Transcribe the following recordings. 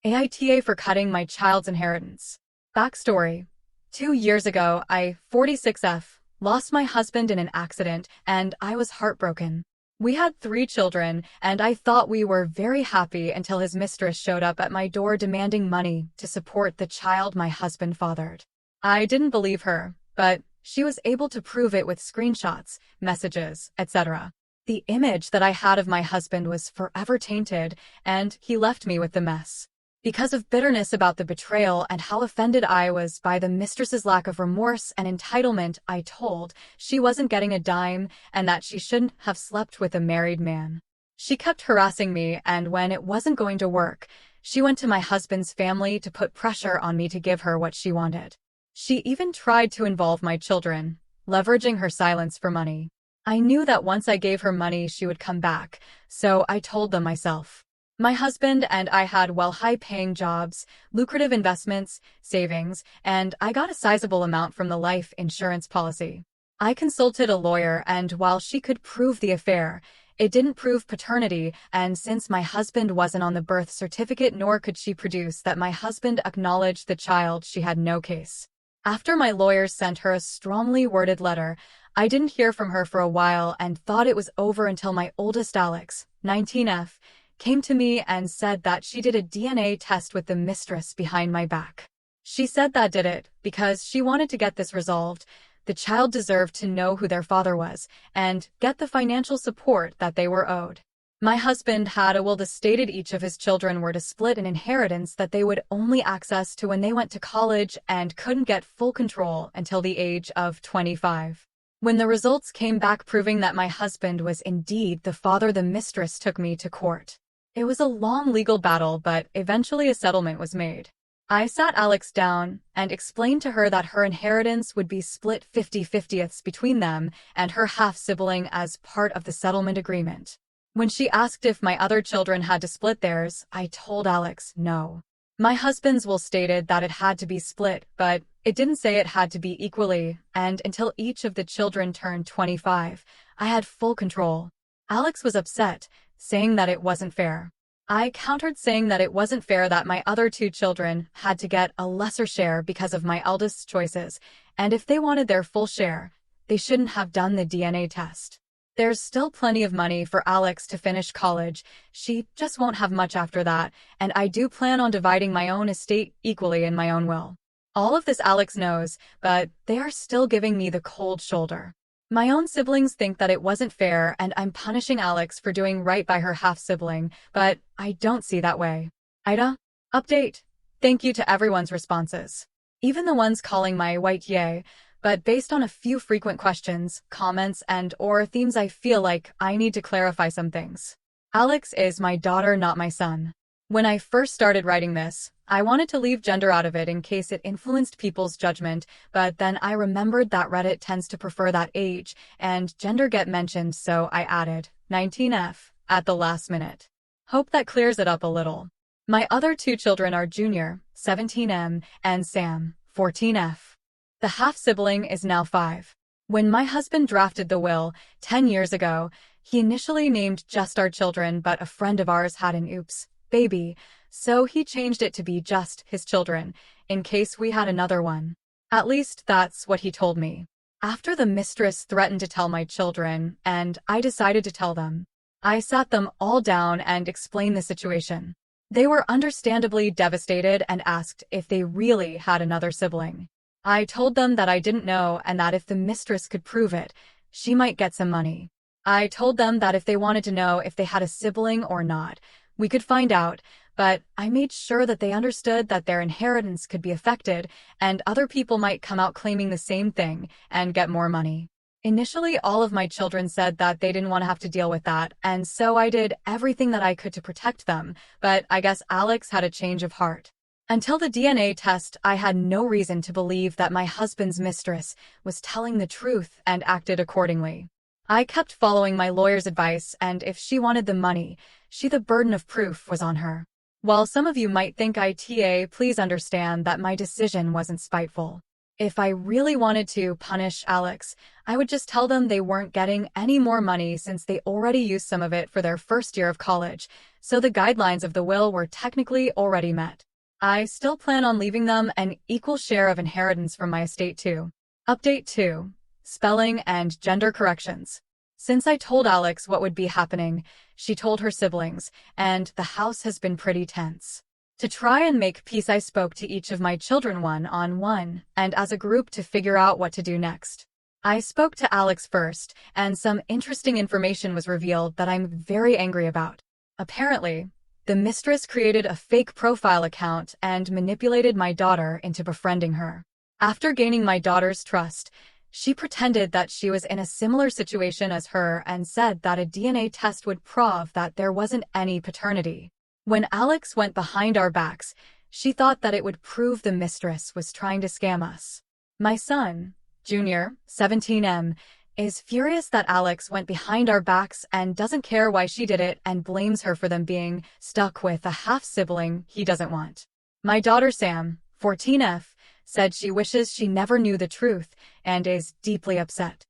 Aita for cutting my child's inheritance. Backstory. 2 years ago, I, 46F, lost my husband in an accident, and I was heartbroken. We had 3 children, and I thought we were very happy until his mistress showed up at my door demanding money to support the child my husband fathered. I didn't believe her, but she was able to prove it with screenshots, messages, etc. The image that I had of my husband was forever tainted, and he left me with the mess. Because of bitterness about the betrayal and how offended I was by the mistress's lack of remorse and entitlement, I told she wasn't getting a dime and that she shouldn't have slept with a married man. She kept harassing me, and when it wasn't going to work, she went to my husband's family to put pressure on me to give her what she wanted. She even tried to involve my children, leveraging her silence for money. I knew that once I gave her money she would come back, so I told them myself. My husband and I had high-paying jobs, lucrative investments, savings, and I got a sizable amount from the life insurance policy. I consulted a lawyer, and while she could prove the affair, it didn't prove paternity, and since my husband wasn't on the birth certificate nor could she produce that my husband acknowledged the child, she had no case. After my lawyers sent her a strongly worded letter, I didn't hear from her for a while and thought it was over until my oldest Alex, 19F, came to me and said that she did a DNA test with the mistress behind my back. She said that did it because she wanted to get this resolved. The child deserved to know who their father was and get the financial support that they were owed. My husband had a will that stated each of his children were to split an inheritance that they would only access to when they went to college and couldn't get full control until the age of 25. When the results came back proving that my husband was indeed the father, the mistress took me to court. It was a long legal battle, but eventually a settlement was made. I sat Alex down and explained to her that her inheritance would be split 50/50ths between them and her half-sibling as part of the settlement agreement. When she asked if my other children had to split theirs, I told Alex no. My husband's will stated that it had to be split, but it didn't say it had to be equally, and until each of the children turned 25, I had full control. Alex was upset, saying that it wasn't fair. I countered saying that it wasn't fair that my other 2 children had to get a lesser share because of my eldest's choices, and if they wanted their full share, they shouldn't have done the DNA test. There's still plenty of money for Alex to finish college, she just won't have much after that, and I do plan on dividing my own estate equally in my own will. All of this Alex knows, but they are still giving me the cold shoulder. My own siblings think that it wasn't fair and I'm punishing Alex for doing right by her half-sibling, but I don't see that way. Aita? Update. Thank you to everyone's responses. Even the ones calling my white yay, but based on a few frequent questions, comments, and/or themes I feel like I need to clarify some things. Alex is my daughter, not my son. When I first started writing this, I wanted to leave gender out of it in case it influenced people's judgment, but then I remembered that Reddit tends to prefer that age and gender get mentioned, so I added 19F at the last minute. Hope that clears it up a little. My other 2 children are Junior, 17M, and Sam, 14F. The half-sibling is now 5. When my husband drafted the will 10 years ago, he initially named just our children, but a friend of ours had an oops baby, so he changed it to be just his children, in case we had another one. At least that's what he told me. After the mistress threatened to tell my children, and I decided to tell them, I sat them all down and explained the situation. They were understandably devastated and asked if they really had another sibling. I told them that I didn't know and that if the mistress could prove it, she might get some money. I told them that if they wanted to know if they had a sibling or not, we could find out, but I made sure that they understood that their inheritance could be affected and other people might come out claiming the same thing and get more money. Initially, all of my children said that they didn't want to have to deal with that, and so I did everything that I could to protect them, but I guess Alex had a change of heart. Until the DNA test, I had no reason to believe that my husband's mistress was telling the truth and acted accordingly. I kept following my lawyer's advice, and if she wanted the money, the burden of proof was on her. While some of you might think Ita, please understand that my decision wasn't spiteful. If I really wanted to punish Alex, I would just tell them they weren't getting any more money since they already used some of it for their first year of college, so the guidelines of the will were technically already met. I still plan on leaving them an equal share of inheritance from my estate too. Update 2. Spelling and gender corrections. Since I told Alex what would be happening, she told her siblings, and the house has been pretty tense. To try and make peace, I spoke to each of my children one-on-one, and as a group to figure out what to do next. I spoke to Alex first, and some interesting information was revealed that I'm very angry about. Apparently, the mistress created a fake profile account and manipulated my daughter into befriending her. After gaining my daughter's trust, she pretended that she was in a similar situation as her and said that a DNA test would prove that there wasn't any paternity. When Alex went behind our backs, she thought that it would prove the mistress was trying to scam us. My son, Junior, 17M, is furious that Alex went behind our backs and doesn't care why she did it and blames her for them being stuck with a half-sibling he doesn't want. My daughter Sam, 14F, said she wishes she never knew the truth and is deeply upset.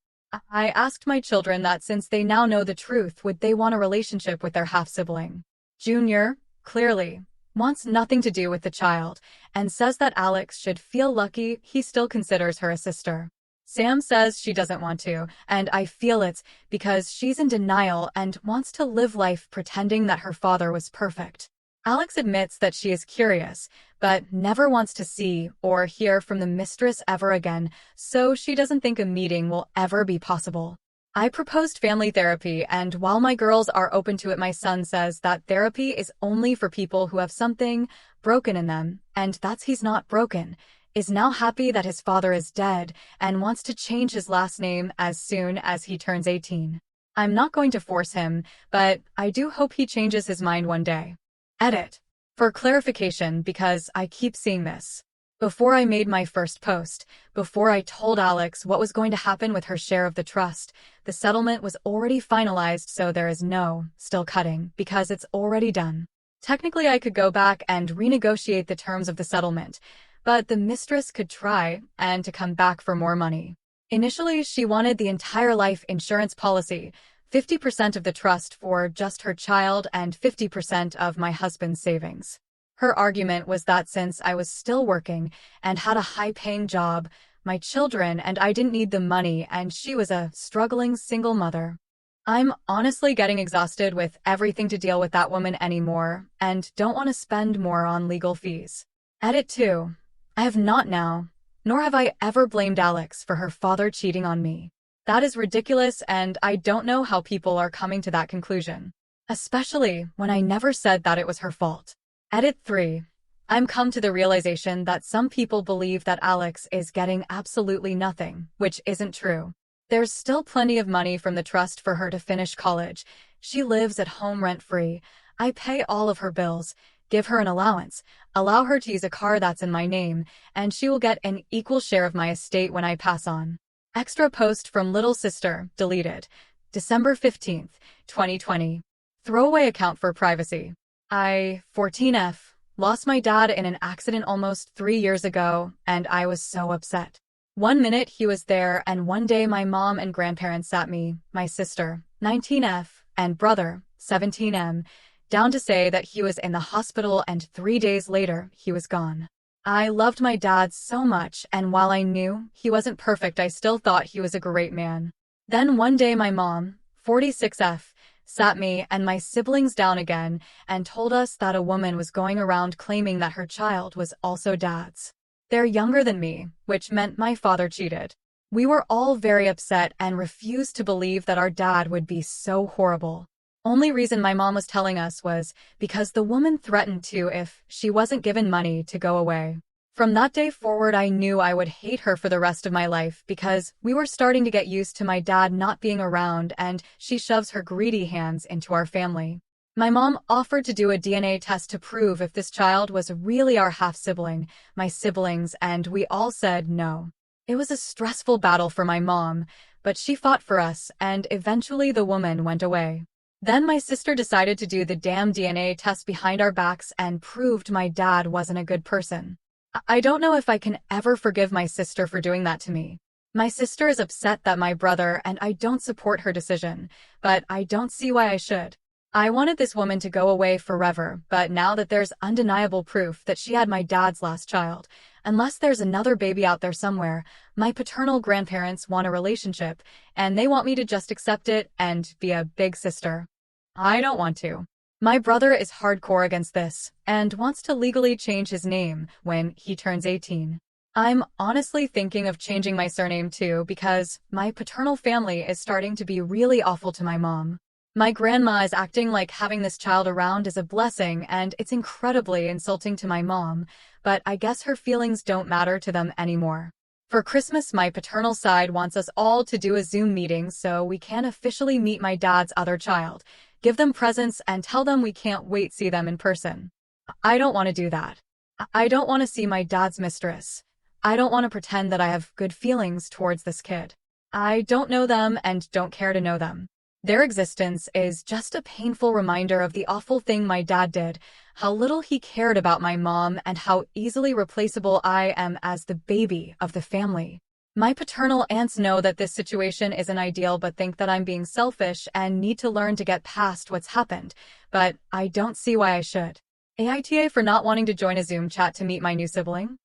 I asked my children that since they now know the truth, would they want a relationship with their half-sibling. Junior, clearly, wants nothing to do with the child and says that Alex should feel lucky he still considers her a sister. Sam says she doesn't want to, and I feel it's because she's in denial and wants to live life pretending that her father was perfect. Alex admits that she is curious, but never wants to see or hear from the mistress ever again, so she doesn't think a meeting will ever be possible. I proposed family therapy, and while my girls are open to it, my son says that therapy is only for people who have something broken in them, and that's he's not broken, is now happy that his father is dead, and wants to change his last name as soon as he turns 18. I'm not going to force him, but I do hope he changes his mind one day. Edit. For clarification, because I keep seeing this. Before I made my first post, before I told Alex what was going to happen with her share of the trust, the settlement was already finalized, so there is no still cutting because it's already done. Technically, I could go back and renegotiate the terms of the settlement, but the mistress could try and to come back for more money. Initially, she wanted the entire life insurance policy, 50% of the trust for just her child and 50% of my husband's savings. Her argument was that since I was still working and had a high-paying job, my children and I didn't need the money, and she was a struggling single mother. I'm honestly getting exhausted with everything to deal with that woman anymore and don't want to spend more on legal fees. Edit 2. I have not now, nor have I ever blamed Alex for her father cheating on me. That is ridiculous, and I don't know how people are coming to that conclusion, especially when I never said that it was her fault. Edit 3. I'm come to the realization that some people believe that Alex is getting absolutely nothing, which isn't true. There's still plenty of money from the trust for her to finish college. She lives at home rent-free. I pay all of her bills, give her an allowance, allow her to use a car that's in my name, and she will get an equal share of my estate when I pass on. Extra post from Little Sister, deleted. December 15th, 2020. Throwaway account for privacy. I, 14F, lost my dad in an accident almost 3 years ago, and I was so upset. One minute he was there, and one day my mom and grandparents sat me, my sister, 19F, and brother, 17M, down to say that he was in the hospital, and 3 days later, he was gone. I loved my dad so much, and while I knew he wasn't perfect, I still thought he was a great man. Then one day my mom, 46F, sat me and my siblings down again and told us that a woman was going around claiming that her child was also dad's. They're younger than me, which meant my father cheated. We were all very upset and refused to believe that our dad would be so horrible. Only reason my mom was telling us was because the woman threatened to if she wasn't given money to go away. From that day forward, I knew I would hate her for the rest of my life because we were starting to get used to my dad not being around, and she shoves her greedy hands into our family. My mom offered to do a DNA test to prove if this child was really our half-sibling, my siblings, and we all said no. It was a stressful battle for my mom, but she fought for us, and eventually the woman went away. Then my sister decided to do the damn DNA test behind our backs and proved my dad wasn't a good person. I don't know if I can ever forgive my sister for doing that to me. My sister is upset that my brother and I don't support her decision, but I don't see why I should. I wanted this woman to go away forever, but now that there's undeniable proof that she had my dad's last child, unless there's another baby out there somewhere, my paternal grandparents want a relationship, and they want me to just accept it and be a big sister. I don't want to. My brother is hardcore against this, and wants to legally change his name when he turns 18. I'm honestly thinking of changing my surname too because my paternal family is starting to be really awful to my mom. My grandma is acting like having this child around is a blessing and it's incredibly insulting to my mom, but I guess her feelings don't matter to them anymore. For Christmas, my paternal side wants us all to do a Zoom meeting so we can officially meet my dad's other child, give them presents and tell them we can't wait to see them in person. I don't want to do that. I don't want to see my dad's mistress. I don't want to pretend that I have good feelings towards this kid. I don't know them and don't care to know them. Their existence is just a painful reminder of the awful thing my dad did, how little he cared about my mom, and how easily replaceable I am as the baby of the family. My paternal aunts know that this situation isn't ideal but think that I'm being selfish and need to learn to get past what's happened, but I don't see why I should. Aita for not wanting to join a Zoom chat to meet my new sibling?